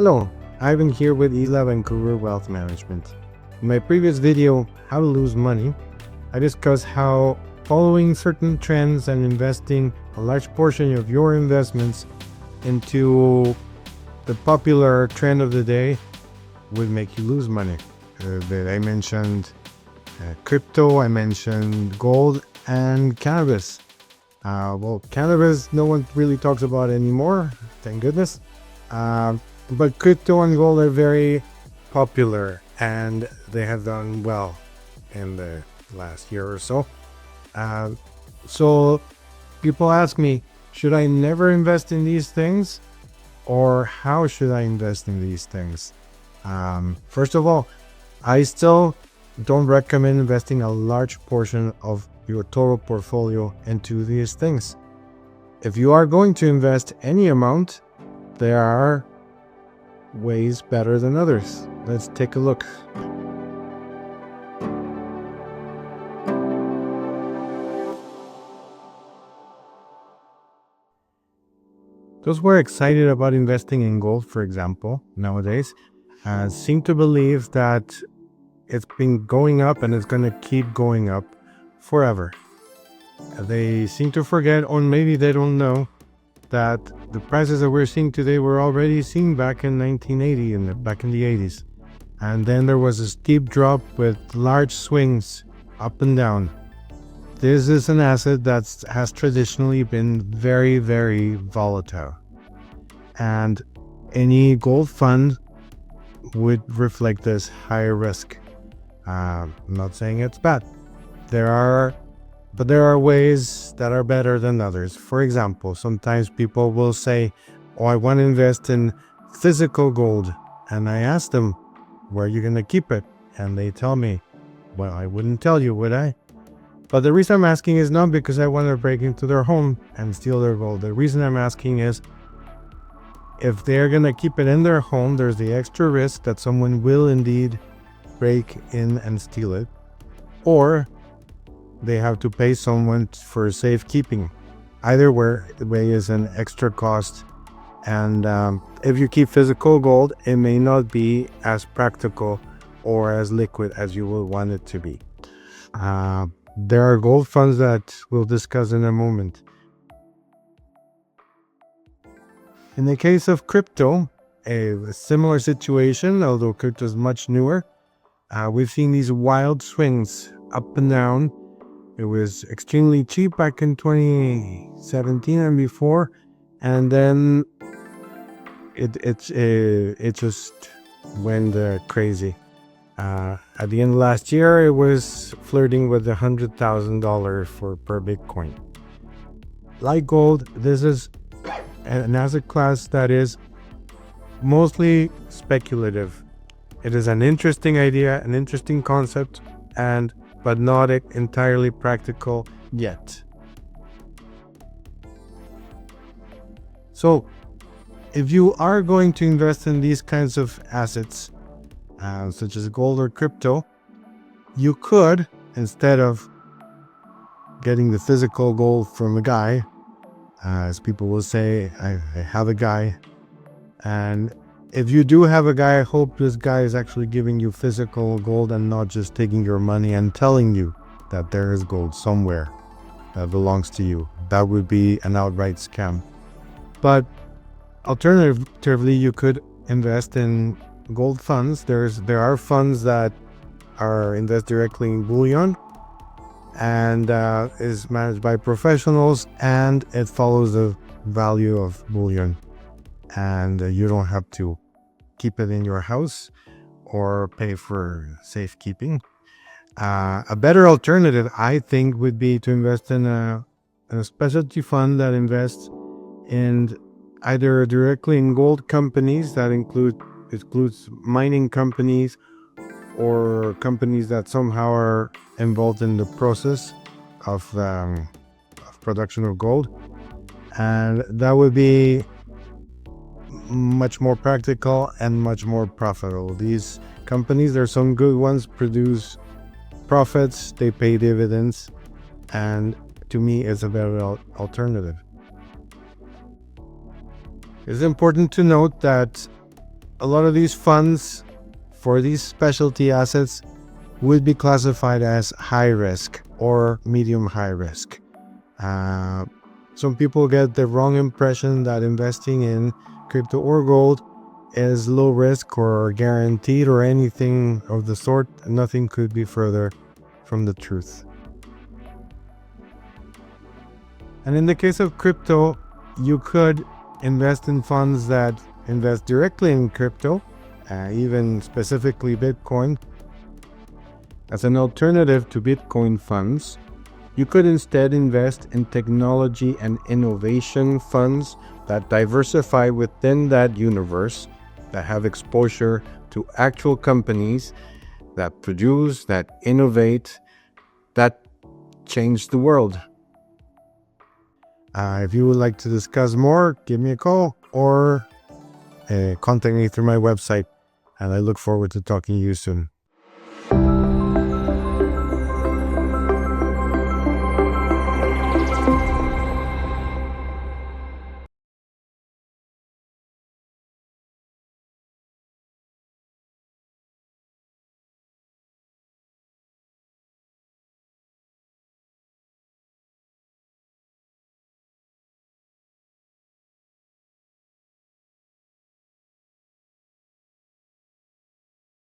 Hello, Ivan here with Isla Vancouver Wealth Management. In my previous video, How to Lose Money, I discussed how following certain trends and investing a large portion of your investments into the popular trend of the day would make you lose money. I mentioned crypto, I mentioned gold, and cannabis. Cannabis no one really talks about anymore, thank goodness. But crypto and gold are very popular and they have done well in the last year or so. So people ask me, should I never invest in these things? Or how should I invest in these things? First of all, I still don't recommend investing a large portion of your total portfolio into these things. If you are going to invest any amount, there are ways better than others. Let's take a look. Those who are excited about investing in gold, for example, nowadays, seem to believe that it's been going up and it's going to keep going up forever. They seem to forget, or maybe they don't know, that the prices that we're seeing today were already seen back in 1980 and back in the 80s. And then there was a steep drop with large swings up and down. This is an asset that has traditionally been very, very volatile. And any gold fund would reflect this higher risk. I'm not saying it's bad. There are ways that are better than others. For example, sometimes people will say, oh, I want to invest in physical gold. And I ask them, where are you going to keep it? And they tell me, well, I wouldn't tell you, would I? But the reason I'm asking is not because I want to break into their home and steal their gold. The reason I'm asking is, if they're going to keep it in their home, there's the extra risk that someone will indeed break in and steal it. Or they have to pay someone for safekeeping. Either way is an extra cost. And if you keep physical gold, it may not be as practical or as liquid as you will want it to be. There are gold funds that we'll discuss in a moment. In the case of crypto, a similar situation, although crypto is much newer. We've seen these wild swings up and down. It was extremely cheap back in 2017 and before, and then it just went crazy. At the end of last year, it was flirting with $100,000 per Bitcoin. Like gold, this is an asset class that is mostly speculative. It is an interesting idea, an interesting concept, but not entirely practical yet. So, if you are going to invest in these kinds of assets, such as gold or crypto, you could, instead of getting the physical gold from a guy, as people will say, I have a guy, and if you do have a guy, I hope this guy is actually giving you physical gold and not just taking your money and telling you that there is gold somewhere that belongs to you. That would be an outright scam. But alternatively, you could invest in gold funds. There are funds that are invest directly in bullion and is managed by professionals, and it follows the value of bullion. And you don't have to keep it in your house or pay for safekeeping. A better alternative, I think, would be to invest in a specialty fund that invests in either directly in gold companies, that includes mining companies or companies that somehow are involved in the process of production of gold. And that would be much more practical and much more profitable. These companies, there are some good ones, produce profits, they pay dividends, and to me it's a better alternative. It's important to note that a lot of these funds for these specialty assets would be classified as high risk or medium high risk. Some people get the wrong impression that investing in crypto or gold is low risk or guaranteed or anything of the sort. Nothing could be further from the truth. And in the case of crypto, you could invest in funds that invest directly in crypto, even specifically Bitcoin. As an alternative to Bitcoin funds, you could instead invest in technology and innovation funds that diversify within that universe, that have exposure to actual companies that produce, that innovate, that change the world. If you would like to discuss more, give me a call or contact me through my website, and I look forward to talking to you soon.